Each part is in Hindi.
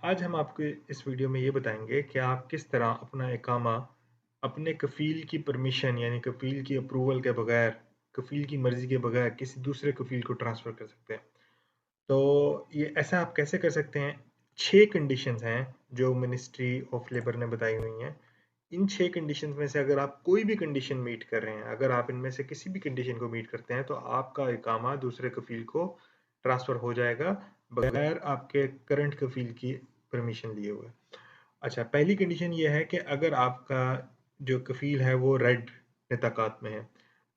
आज हम आपको इस वीडियो में ये बताएंगे कि आप किस तरह अपना इकामा अपने कफ़ील की परमिशन यानी कफ़ील की अप्रूवल के बगैर, कफ़ील की मर्ज़ी के बगैर किसी दूसरे कफ़ील को ट्रांसफ़र कर सकते हैं। तो ये ऐसा आप कैसे कर सकते हैं? 6 कंडीशंस हैं जो मिनिस्ट्री ऑफ लेबर ने बताई हुई हैं। इन 6 कंडीशंस में से अगर आप कोई भी कंडीशन मीट कर रहे हैं, अगर आप इनमें से किसी भी कंडीशन को मीट करते हैं, तो आपका इकामा दूसरे कफ़ील को ट्रांसफ़र हो जाएगा, बगैर आपके करंट कफ़ील की परमिशन लिए हुए। अच्छा, पहली कंडीशन ये है कि अगर आपका जो कफ़ील है वो रेड निताक़ात में है,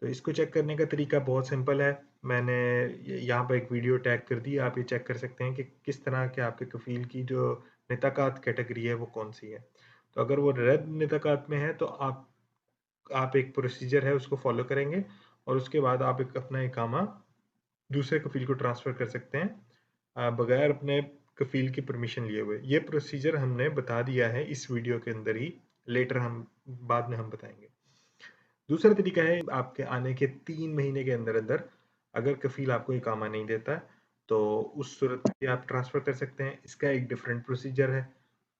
तो इसको चेक करने का तरीका बहुत सिंपल है। मैंने यहाँ पर एक वीडियो टैग कर दी, आप ये चेक कर सकते हैं कि किस तरह के आपके कफ़ील की जो निताक़ात कैटेगरी है वो कौन-सी है। तो अगर वो रेड निताक़ात में है तो आप एक प्रोसीजर है उसको फ़ॉलो करेंगे और उसके बाद आप एक अपना इकामा दूसरे कफ़ील को ट्रांसफ़र कर सकते हैं बगैर अपने कफ़ील की परमिशन लिए हुए। ये प्रोसीजर हमने बता दिया है इस वीडियो के अंदर ही, लेटर हम बाद में हम बताएँगे। दूसरा तरीका है आपके आने के 3 महीने के अंदर-अंदर अगर कफ़ील आपको इकामा नहीं देता, तो उस सूरत में आप ट्रांसफ़र कर सकते हैं। इसका एक डिफरेंट प्रोसीजर है।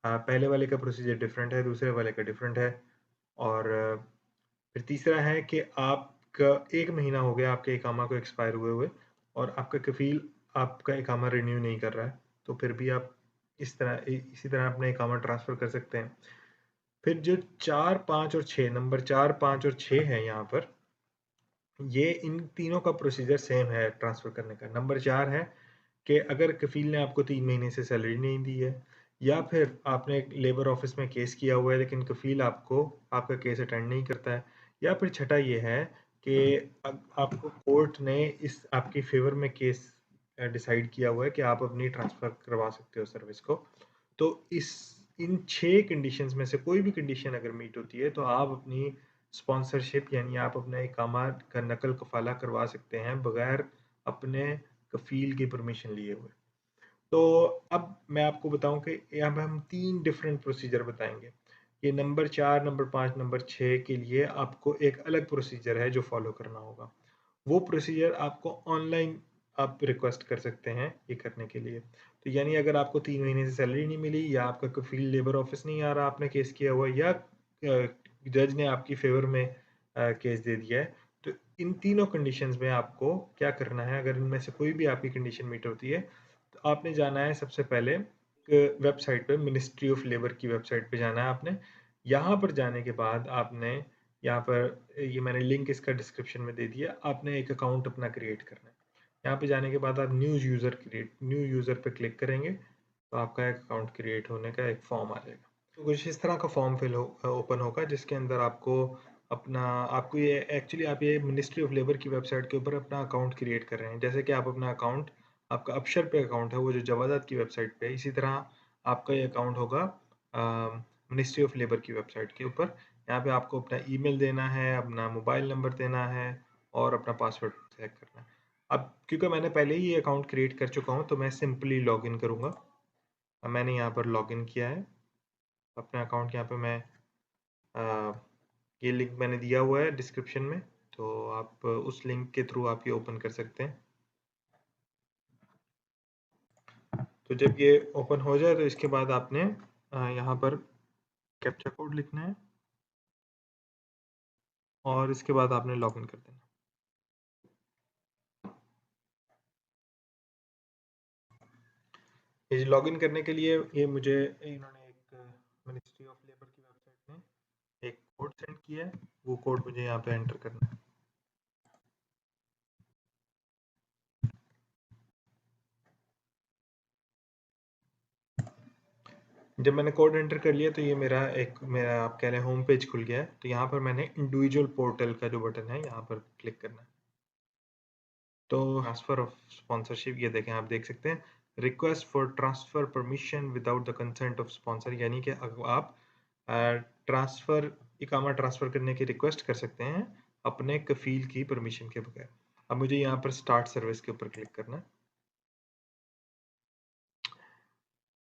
पहले वाले का प्रोसीजर डिफरेंट है, दूसरे वाले का डिफरेंट है और फिर तीसरा है कि आपका 1 महीना हो गया आपके इकामा को एक्सपायर हुए और आपका कफ़ील आपका इकामा रिन्यू नहीं कर रहा है, तो फिर भी आप इसी तरह अपना इकामा ट्रांसफ़र कर सकते हैं। फिर जो 4, 5 और 6 नंबर 4, 5 और 6 है यहाँ पर, ये इन तीनों का प्रोसीजर सेम है ट्रांसफ़र करने का। नंबर 4 है कि अगर कफ़ील ने आपको 3 महीने से सैलरी नहीं दी है या फिर आपने लेबर ऑफिस में केस किया हुआ है लेकिन कफ़ील आपका केस अटेंड नहीं करता है, या फिर छठा ये है कि आपको कोर्ट ने इस आपकी फेवर में केस डिसाइड किया हुआ है कि आप अपनी ट्रांसफ़र करवा सकते हो सर्विस को। तो इस इन 6 कंडीशंस में से कोई भी कंडीशन अगर मीट होती है तो आप अपनी स्पॉन्सरशिप यानी आप अपना इकामा का नकल कफ़ाला करवा सकते हैं बगैर अपने कफ़ील की परमिशन लिए हुए। तो अब मैं आपको बताऊँ कि अब हम 3 डिफरेंट प्रोसीजर बताएँगे। ये नंबर 4, नंबर 5, नंबर 6 के लिए आपको एक अलग प्रोसीजर है जो फ़ॉलो करना होगा। वो प्रोसीजर आपको ऑनलाइन आप रिक्वेस्ट कर सकते हैं ये करने के लिए। तो यानी अगर आपको 3 महीने से सैलरी नहीं मिली या आपका कफ़ील लेबर ऑफिस नहीं आ रहा, आपने केस किया हुआ है या जज ने आपकी फ़ेवर में केस दे दिया है, तो इन तीनों कंडीशंस में आपको क्या करना है, अगर इनमें से कोई भी आपकी कंडीशन मीट होती है, तो आपने जाना है सबसे पहले वेबसाइट पे मिनिस्ट्री ऑफ लेबर की वेबसाइट पे जाना है आपने। यहाँ पर जाने के बाद आपने यहाँ पर ये मैंने लिंक इसका डिस्क्रिप्शन में दे दिया, आपने एक अकाउंट अपना क्रिएट करना है। यहाँ पे जाने के बाद आप न्यू यूज़र पे क्लिक करेंगे, तो आपका एक अकाउंट क्रिएट होने का एक फॉर्म आ जाएगा। तो कुछ इस तरह का फॉर्म ओपन होगा जिसके अंदर आपको ये एक्चुअली आप ये मिनिस्ट्री ऑफ लेबर की वेबसाइट के ऊपर अपना अकाउंट क्रिएट कर रहे हैं। जैसे कि आप अपना अकाउंट आपका अपशर पे अकाउंट है वो जो जवादात की वेबसाइट पे है, इसी तरह आपका ये अकाउंट होगा मिनिस्ट्री ऑफ लेबर की वेबसाइट के ऊपर। यहाँ पे आपको अपना ईमेल देना है, अपना मोबाइल नंबर देना है और अपना पासवर्ड सेट करना है। अब क्योंकि मैंने पहले ही ये अकाउंट क्रिएट कर चुका हूँ तो मैं सिंपली लॉगिन करूँगा। अब मैंने यहाँ पर लॉगिन किया है अपना अकाउंट। यहाँ पे मैं ये लिंक मैंने दिया हुआ है डिस्क्रिप्शन में, तो आप उस लिंक के थ्रू आप ये ओपन कर सकते हैं। तो जब ये ओपन हो जाए तो इसके बाद आपने यहाँ पर कैप्चा कोड लिखना है और इसके बाद आपने लॉगिन कर देना। ये लॉगिन करने के लिए ये मुझे इन्होंने एक मिनिस्ट्री ऑफ लेबर की वेबसाइट में एक कोड सेंड किया है, वो कोड मुझे यहाँ पे एंटर करना है। जब मैंने कोड एंटर कर लिया तो ये मेरा आप कह लें होम पेज खुल गया है। तो यहाँ पर मैंने इंडिविजुअल पोर्टल का जो बटन है यहाँ पर क्लिक करना है। तो ट्रांसफर ऑफ स्पॉन्सरशिप ये देखें, आप देख सकते हैं request for transfer permission without the consent of sponsor, यानी कि आप ट्रांसफर इकामा ट्रांसफर करने की रिक्वेस्ट कर सकते हैं अपने कफील की परमिशन के बगैर। अब मुझे यहाँ पर स्टार्ट सर्विस के ऊपर क्लिक करना है।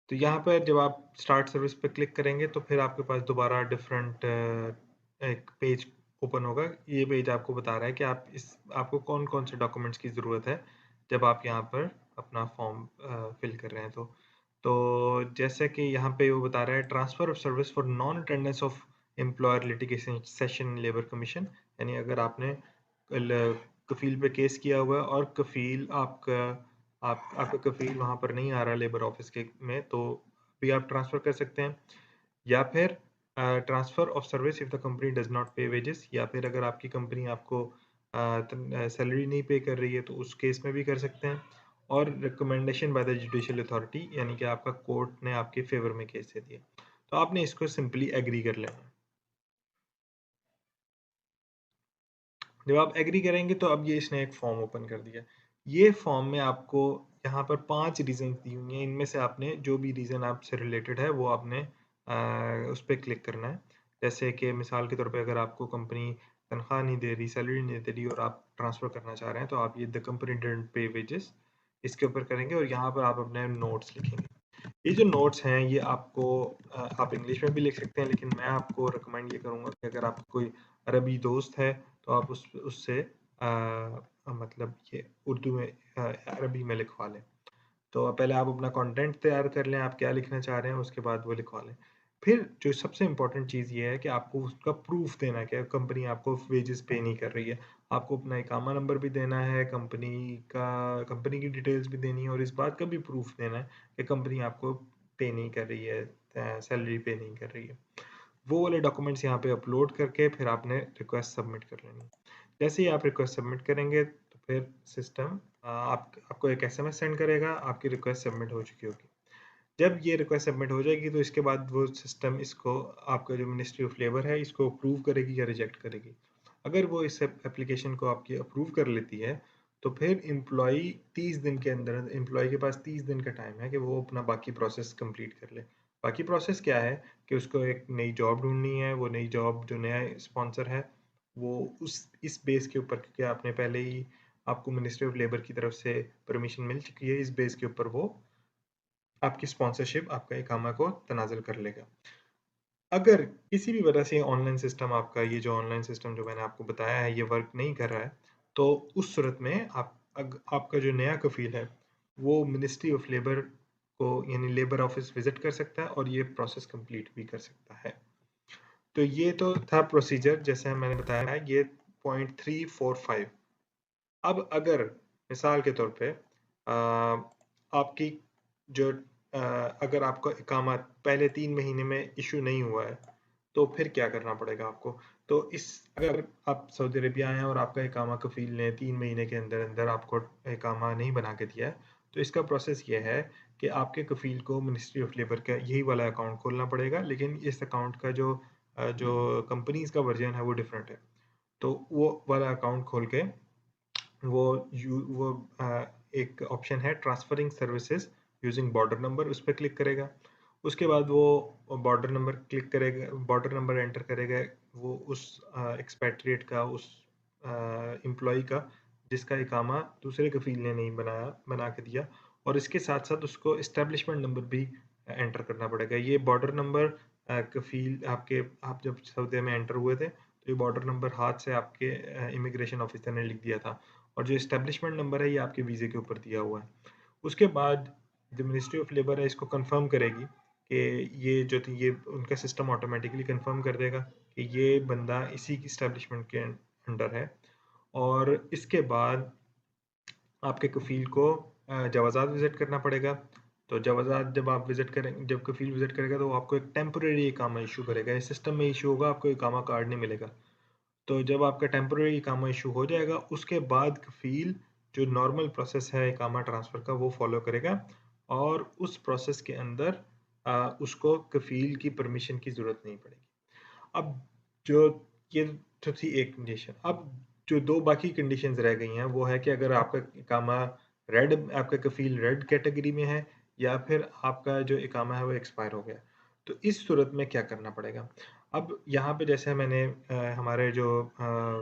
तो यहाँ पर जब आप स्टार्ट सर्विस पे क्लिक करेंगे तो फिर आपके पास दोबारा डिफरेंट एक पेज ओपन होगा। ये पेज आपको बता रहा है कि आपको कौन कौन से डॉक्यूमेंट्स की ज़रूरत है जब आप यहाँ पर अपना फॉर्म फिल कर रहे हैं। तो तो जैसे कि यहाँ पे वो बता रहा है transfer of service for non attendance of employer litigation session labour commission, यानी अगर आपने कफील पे केस किया हुआ है और कफील आपका कफील वहाँ पर नहीं आ रहा लेबर ऑफिस के में, तो भी आप ट्रांसफर कर सकते हैं। या फिर transfer of service if the company does not पे वेजेस, या फिर अगर आपकी कंपनी आपको सैलरी नहीं पे कर रही है तो उस केस में भी कर सकते हैं। और recommendation by the judicial authority, यानी कि आपका कोर्ट ने आपके फेवर में केस दे दिया, तो आपने इसको सिंपली एग्री कर लेना है। जब आप एग्री करेंगे तो अब ये इसने एक फॉर्म ओपन कर दिया। ये फॉर्म में आपको यहाँ पर 5 रीजन दी हुई हैं, इनमें से आपने जो भी रीजन आपसे रिलेटेड है वो आपने उस पर क्लिक करना है। जैसे कि मिसाल के तौर पे अगर आपको कंपनी तनख्वाह नहीं दे रही, सैलरी नहीं दे रही और आप ट्रांसफ़र करना चाह रहे हैं, तो आप ये द कंपनी डिडंट पे वेजेस इसके ऊपर करेंगे और यहाँ पर आप अपने नोट्स लिखेंगे। ये जो नोट्स हैं ये आपको आप इंग्लिश में भी लिख सकते हैं, लेकिन मैं आपको रिकमेंड ये करूँगा कि अगर आपका कोई अरबी दोस्त है तो आप उससे मतलब ये उर्दू में अरबी में लिखवा लें। तो पहले आप अपना कंटेंट तैयार कर लें, आप क्या लिखना चाह रहे हैं, उसके बाद वो लिखवा लें। फिर जो सबसे इम्पोर्टेंट चीज़ ये है कि आपको उसका प्रूफ देना है कि कंपनी आपको वेजेस पे नहीं कर रही है। आपको अपना इकामा नंबर भी देना है, कंपनी की डिटेल्स भी देनी है और इस बात का भी प्रूफ देना है कि कंपनी आपको पे नहीं कर रही है, सैलरी पे नहीं कर रही है। वो वाले डॉक्यूमेंट्स यहाँ पे अपलोड करके फिर आपने रिक्वेस्ट सबमिट कर लेनी है। जैसे ही आप रिक्वेस्ट सबमिट करेंगे तो फिर सिस्टम आपको एक एसएमएस सेंड करेगा, आपकी रिक्वेस्ट सबमिट हो चुकी होगी। जब ये रिक्वेस्ट सबमिट हो जाएगी तो इसके बाद वो सिस्टम इसको आपका जो मिनिस्ट्री ऑफ लेबर है इसको अप्रूव करेगी या रिजेक्ट करेगी। अगर वो इस एप्लीकेशन को आपकी अप्रूव कर लेती है तो फिर एम्प्लॉई 30 दिन के अंदर एम्प्लॉय के पास 30 दिन का टाइम है कि वो अपना बाकी प्रोसेस कंप्लीट कर ले। बाकी प्रोसेस क्या है कि उसको एक नई जॉब ढूंढनी है, वो नई जॉब जो नया स्पॉन्सर है वो उस इस बेस के ऊपर, क्योंकि आपने पहले ही आपको मिनिस्ट्री ऑफ लेबर की तरफ से परमिशन मिल चुकी है, इस बेस के ऊपर वो आपकी स्पॉन्सरशिप आपका इकामा को तनाज़ुल कर लेगा। अगर किसी भी वजह से ऑनलाइन सिस्टम आपका ये जो ऑनलाइन सिस्टम जो मैंने आपको बताया है ये वर्क नहीं कर रहा है, तो उस सूरत में आपका जो नया कफ़ील है वो मिनिस्ट्री ऑफ लेबर को यानी लेबर ऑफिस विजिट कर सकता है और ये प्रोसेस कंप्लीट भी कर सकता है। तो ये तो था प्रोसीजर जैसे मैंने बताया है, ये पॉइंट 345। अब अगर मिसाल के तौर पे आपकी जो अगर आपका इकामा पहले 3 महीने में इशू नहीं हुआ है तो फिर क्या करना पड़ेगा आपको। तो इस अगर आप सऊदी अरेबिया आए हैं और आपका इकामा कफील ने 3 महीने के अंदर अंदर आपको इकामा नहीं बना के दिया है, तो इसका प्रोसेस ये है कि आपके कफील को मिनिस्ट्री ऑफ लेबर का यही वाला अकाउंट खोलना पड़ेगा, लेकिन इस अकाउंट का जो कंपनीज का वर्जन है वो डिफरेंट है। तो वो वाला अकाउंट खोल के वो एक ऑप्शन है transferring services using border number, उस पर क्लिक करेगा। उसके बाद वो बॉर्डर नंबर क्लिक करेगा, बॉर्डर नंबर एंटर करेगा, वो उस एक्सपेट्रिएट का उस एम्प्लॉय का जिसका इकामा दूसरे कफील ने नहीं बना के दिया, और इसके साथ साथ उसको इस्टेब्लिशमेंट नंबर भी एंटर करना पड़ेगा। ये बॉर्डर नंबर कफील आप जब सऊदी में एंटर हुए थे तो ये बॉर्डर नंबर हाथ से आपके इमिग्रेशन ऑफिसर ने लिख दिया था, और जो इस्टेब्लिशमेंट नंबर है ये आपके वीज़े के ऊपर दिया हुआ है। उसके बाद जो मिनिस्ट्री ऑफ लेबर है इसको कंफर्म करेगी कि ये जो थी ये उनका सिस्टम ऑटोमेटिकली कंफर्म कर देगा कि ये बंदा इसी की इस्टेब्लिशमेंट के अंडर है। और इसके बाद आपके कफ़ील को जवाज़ात विज़िट करना पड़ेगा। तो जवाज़ात जब आप विज़िट करें जब कफ़ील विज़िट करेगा तो वो आपको एक टेम्परेरी इकामा इशू करेगा, इस सिस्टम में इशू होगा, आपको इकामा कार्ड नहीं मिलेगा। तो जब आपका टेम्परेरी इकामा इशू हो जाएगा उसके बाद कफ़ील जो नॉर्मल प्रोसेस है इकामा ट्रांसफ़र का वो फॉलो करेगा, और उस प्रोसेस के अंदर उसको कफ़ील की परमिशन की ज़रूरत नहीं पड़ेगी। अब जो ये तो थी एक कंडीशन। अब जो 2 बाकी कंडीशंस रह गई हैं वो है कि अगर आपका इकामा आपका कफ़ील रेड कैटेगरी में है या फिर आपका जो इकामा है वो एक्सपायर हो गया। तो इस सूरत में क्या करना पड़ेगा? अब यहाँ पे जैसे मैंने हमारे जो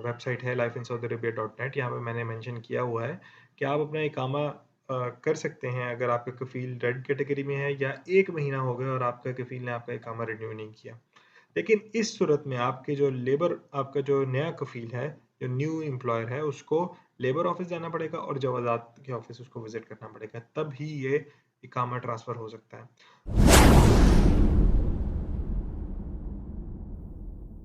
वेबसाइट है lifeinsaudiarabia.net, यहाँ पे मैंने मेंशन किया हुआ है कि आप अपना इकामा कर सकते हैं अगर आपका कफ़ील रेड कैटेगरी में है या 1 महीना हो गया और आपका कफ़ील ने आपका इकामा रिन्यू नहीं किया। लेकिन इस सूरत में आपका जो नया कफ़ील है, जो न्यू एम्प्लॉयर है, उसको लेबर ऑफिस जाना पड़ेगा और जवाज़ात के ऑफिस उसको विज़िट करना पड़ेगा। तब ही ये इकामा ट्रांसफ़र हो सकता है।